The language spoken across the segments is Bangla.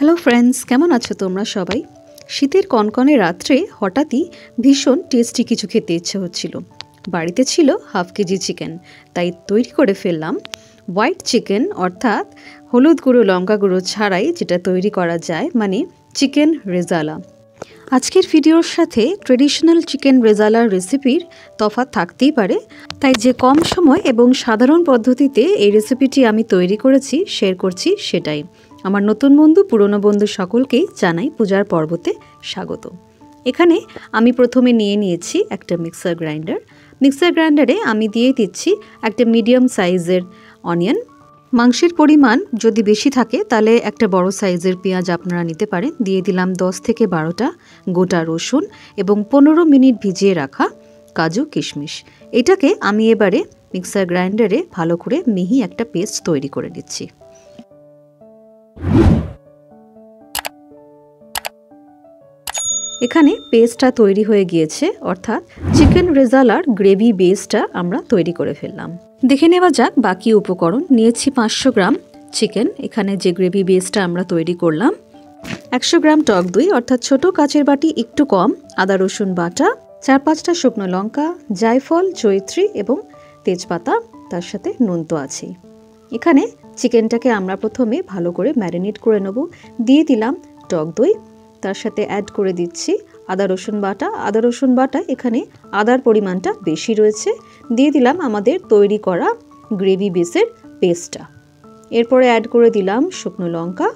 হ্যালো ফ্রেন্ডস, কেমন আছো তোমরা সবাই? শীতের কনকনে রাত্রে হঠাৎই ভীষণ টেস্টি কিছু খেতে ইচ্ছে হচ্ছিল। বাড়িতে ছিল হাফ কেজি চিকেন, তাই তৈরি করে ফেললাম হোয়াইট চিকেন, অর্থাৎ হলুদ গুঁড়ো লঙ্কা গুঁড়ো ছাড়াই যেটা তৈরি করা যায়, মানে চিকেন রেজালা। আজকের ভিডিওর সাথে ট্রেডিশনাল চিকেন রেজালার রেসিপির তফাৎ থাকতেই পারে, তাই যে কম সময় এবং সাধারণ পদ্ধতিতে এই রেসিপিটি আমি তৈরি করেছি শেয়ার করছি সেটাই। আমার নতুন বন্ধু পুরনো বন্ধু সকলকেই জানাই পূজার পর্বতে স্বাগত। এখানে আমি প্রথমে নিয়ে নিয়েছি একটা মিক্সার গ্রাইন্ডার। মিক্সার গ্রাইন্ডারে আমি দিয়ে দিচ্ছি একটা মিডিয়াম সাইজের অনিয়ন। মাংসের পরিমাণ যদি বেশি থাকে তাহলে একটা বড় সাইজের পেঁয়াজ আপনারা নিতে পারেন। দিয়ে দিলাম 10 থেকে 12টা গোটা রসুন এবং 15 মিনিট ভিজিয়ে রাখা কাজু কিশমিশ। এটাকে আমি এবারে মিক্সার গ্রাইন্ডারে ভালো করে মিহি একটা পেস্ট তৈরি করে নিচ্ছি। এখানে পেস্টটা তৈরি হয়ে গিয়েছে, অর্থাৎ চিকেন রেজালার গ্রেভি বেসটা আমরা তৈরি করে ফেললাম। দেখে নেওয়া যাক বাকি উপকরণ। নিয়েছি 500 গ্রাম চিকেন। এখানে যে গ্রেভি বেসটা আমরা তৈরি করলাম, 100 গ্রাম টক দই, অর্থাৎ ছোট কাচের বাটি একটু কম, আদা রসুন বাটা, 4-5টা শুকনো লঙ্কা, জায়ফল, জয়িত্রী এবং তেজপাতা, তার সাথে নুন তো আছেই। এখানে চিকেনটাকে আমরা প্রথমে ভালো করে ম্যারিনেট করে নেব। দিয়ে দিলাম টক দই, তার সাথে অ্যাড করে দিচ্ছি আদা রসুন বাটা। আদা রসুন বাটা এখানে আদার পরিমাণটা বেশি রয়েছে। দিয়ে দিলাম আমাদের তৈরি করা গ্রেভি বেসের পেস্টটা। এরপরে অ্যাড করে দিলাম শুকনো লঙ্কা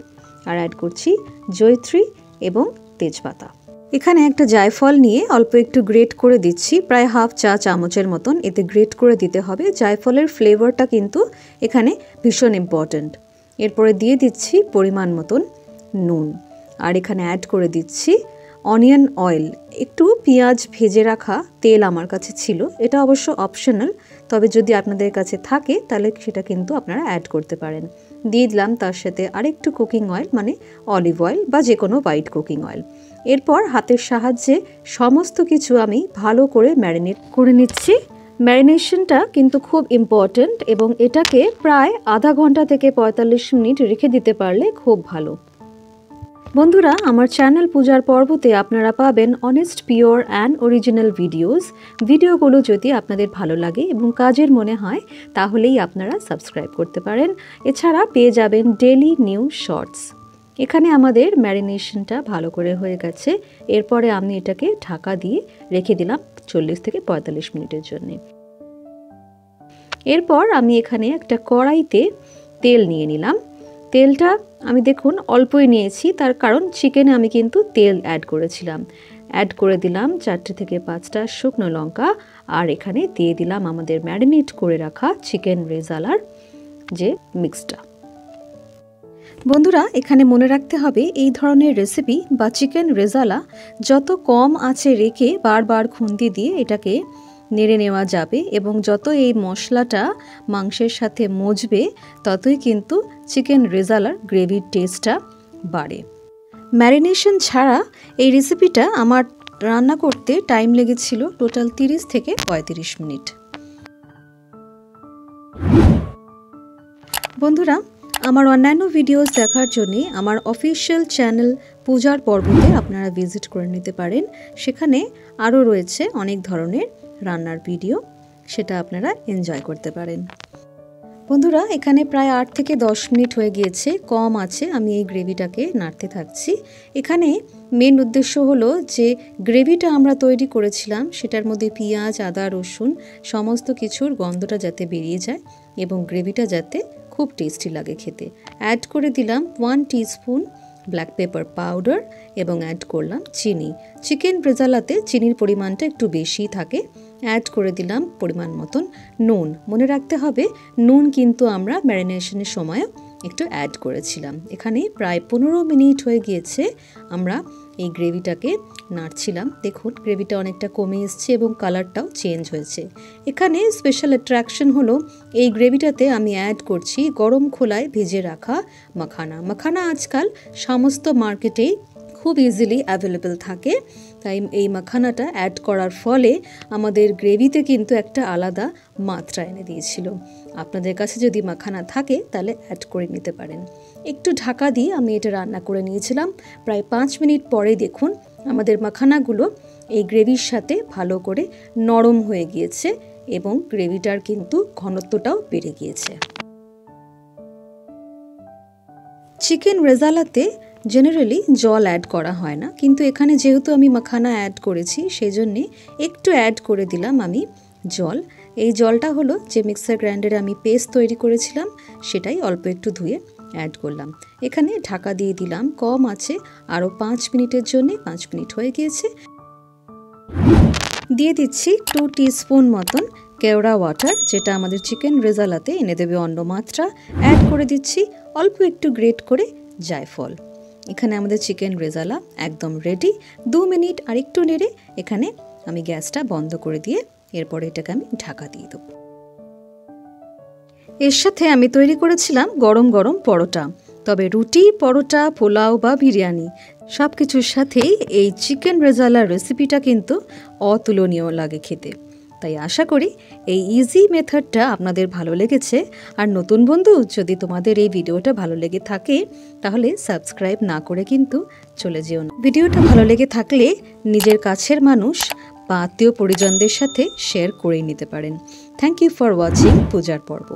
আর অ্যাড করছি জয়িত্রী এবং তেজপাতা। এখানে একটা জায়ফল নিয়ে অল্প একটু গ্রেট করে দিচ্ছি, প্রায় হাফ চা চামচের মতন। এতে গ্রেট করে দিতে হবে, জায়ফলের ফ্লেভারটা কিন্তু এখানে ভীষণ ইম্পর্ট্যান্ট। এরপরে দিয়ে দিচ্ছি পরিমাণ মতন নুন আর এখানে অ্যাড করে দিচ্ছি অনিয়ন অয়েল। একটু পেঁয়াজ ভেজে রাখা তেল আমার কাছে ছিল, এটা অবশ্য অপশনাল, তবে যদি আপনাদের কাছে থাকে তাহলে সেটা কিন্তু আপনারা অ্যাড করতে পারেন। দিয়ে দিলাম তার সাথে আরেকটু কুকিং অয়েল, মানে অলিভ অয়েল বা যে কোনো হোয়াইট কুকিং অয়েল। এরপর হাতের সাহায্যে সমস্ত কিছু আমি ভালো করে ম্যারিনেট করে নিচ্ছি। ম্যারিনেশনটা কিন্তু খুব ইম্পর্ট্যান্ট এবং এটাকে প্রায় আধা ঘন্টা থেকে 45 মিনিট রেখে দিতে পারলে খুব ভালো। বন্ধুরা, আমার চ্যানেল পূজার পর্বতে আপনারা পাবেন অনেস্ট, পিওর অ্যান্ড অরিজিনাল ভিডিওগুলো যদি আপনাদের ভালো লাগে এবং কাজের মনে হয় তাহলেই আপনারা সাবস্ক্রাইব করতে পারেন। এছাড়া পেয়ে যাবেন ডেইলি নিউ শর্টস। এখানে আমাদের ম্যারিনেশনটা ভালো করে হয়ে গেছে। এরপরে আমি এটাকে ঢাকা দিয়ে রেখে দিলাম 40 থেকে 45 মিনিটের জন্য। এরপর আমি এখানে একটা কড়াইতে তেল নিয়ে নিলাম। তেলটা আমি দেখুন অল্পই নিয়েছি, তার কারণ চিকেনে আমি কিন্তু তেল অ্যাড করেছিলাম। অ্যাড করে দিলাম 4 থেকে 5টা শুকনো লঙ্কা আর এখানে দিয়ে দিলাম আমাদের ম্যারিনেট করে রাখা চিকেন রেজালার যে মিক্সটা। বন্ধুরা, এখানে মনে রাখতে হবে এই ধরনের রেসিপি বা চিকেন রেজালা যত কম আঁচে রেখে বারবার খুন্তি দিয়ে এটাকে নেড়ে নেওয়া যাবে এবং যত এই মশলাটা মাংসের সাথে মজবে ততই কিন্তু চিকেন রেজালার গ্রেভির টেস্টটা বাড়ে। ম্যারিনেশন ছাড়া এই রেসিপিটা আমার রান্না করতে টাইম লেগেছিল টোটাল 30 থেকে 35 মিনিট। বন্ধুরা, আমার অন্যান্য ভিডিওস দেখার জন্য আমার অফিশিয়াল চ্যানেল পূজার পর্বতে আপনারা ভিজিট করে নিতে পারেন। সেখানে আরও রয়েছে অনেক ধরনের রান্নার ভিডিও, সেটা আপনারা এনজয় করতে পারেন। বন্ধুরা, এখানে প্রায় 8 থেকে 10 মিনিট হয়ে গিয়েছে, কম আছে আমি এই গ্রেভিটাকে নাড়তে থাকছি। এখানে মেন উদ্দেশ্য হলো যে গ্রেভিটা আমরা তৈরি করেছিলাম সেটার মধ্যে পেঁয়াজ, আদা, রসুন সমস্ত কিছুর গন্ধটা যাতে বেরিয়ে যায় এবং গ্রেভিটা যাতে খুব টেস্টি লাগে খেতে। অ্যাড করে দিলাম 1 টিস্পুন ব্ল্যাক পেপার পাউডার এবং অ্যাড করলাম চিনি। চিকেন রেজালাতে চিনির পরিমাণটা একটু বেশি থাকে। অ্যাড করে দিলাম পরিমাণ মতন নুন। মনে রাখতে হবে নুন কিন্তু আমরা ম্যারিনেশনের সময় একটু অ্যাড করেছিলাম। এখানে প্রায় 15 মিনিট হয়ে গিয়েছে আমরা এই গ্রেভিটাকে নাড়ছিলাম। দেখুন গ্রেভিটা অনেকটা কমে এসছে এবং কালারটাও চেঞ্জ হয়েছে। এখানে স্পেশাল অ্যাট্রাকশন হলো এই গ্রেভিটাতে আমি অ্যাড করছি গরম খোলায় ভেজে রাখা মাখানা। মাখানা আজকাল সমস্ত মার্কেটেই খুব ইজিলি অ্যাভেলেবেল থাকে, তাই এই মাখানাটা অ্যাড করার ফলে আমাদের গ্রেভিতে কিন্তু একটা আলাদা মাত্রা এনে দিয়েছিল। আপনাদের কাছে যদি মাখানা থাকে তাহলে অ্যাড করে নিতে পারেন। একটু ঢাকা দিয়ে আমি এটা রান্না করে নিয়েছিলাম। প্রায় 5 মিনিট পরে দেখুন আমাদের মাখানাগুলো এই গ্রেভির সাথে ভালো করে নরম হয়ে গিয়েছে এবং গ্রেভিটার কিন্তু ঘনত্বটাও বেড়ে গিয়েছে। চিকেন রেজালাতে জেনারেলি জল অ্যাড করা হয় না, কিন্তু এখানে যেহেতু আমি মাখানা অ্যাড করেছি সেজন্যে একটু অ্যাড করে দিলাম আমি জল। এই জলটা হলো যে মিক্সার গ্রাইন্ডারে আমি পেস্ট তৈরি করেছিলাম সেটাই অল্প একটু ধুয়ে অ্যাড করলাম। এখানে ঢাকা দিয়ে দিলাম কম আছে আরও 5 মিনিটের জন্য। 5 মিনিট হয়ে গিয়েছে। দিয়ে দিচ্ছি 2 টিস্পুন মতন কেওড়া ওয়াটার, যেটা আমাদের চিকেন রেজালাতে এনে দেবে অন্য মাত্রা। অ্যাড করে দিচ্ছি অল্প একটু গ্রেট করে জায়ফল। এখানে আমাদের চিকেন রেজালা একদম রেডি। 2 মিনিট আর একটু নেড়ে এখানে আমি গ্যাসটা বন্ধ করে দিয়ে এরপরে এটাকে আমি ঢাকা দিয়ে দেবো। এর সাথে আমি তৈরি করেছিলাম গরম গরম পরোটা। তবে রুটি, পরোটা, পোলাও বা বিরিয়ানি সব কিছুর সাথেই এই চিকেন রেজালার রেসিপিটা কিন্তু অতুলনীয় লাগে খেতে। তাই আশা করি এই ইজি মেথডটা আপনাদের ভালো লেগেছে। আর নতুন বন্ধু, যদি তোমাদের এই ভিডিওটা ভালো লেগে থাকে তাহলে সাবস্ক্রাইব না করে কিন্তু চলে যেও না। ভিডিওটা ভালো লেগে থাকলে নিজের কাছের মানুষ বা আত্মীয় পরিজনদের সাথে শেয়ার করে নিতে পারেন। থ্যাংক ইউ ফর ওয়াচিং পূজার পর্ব।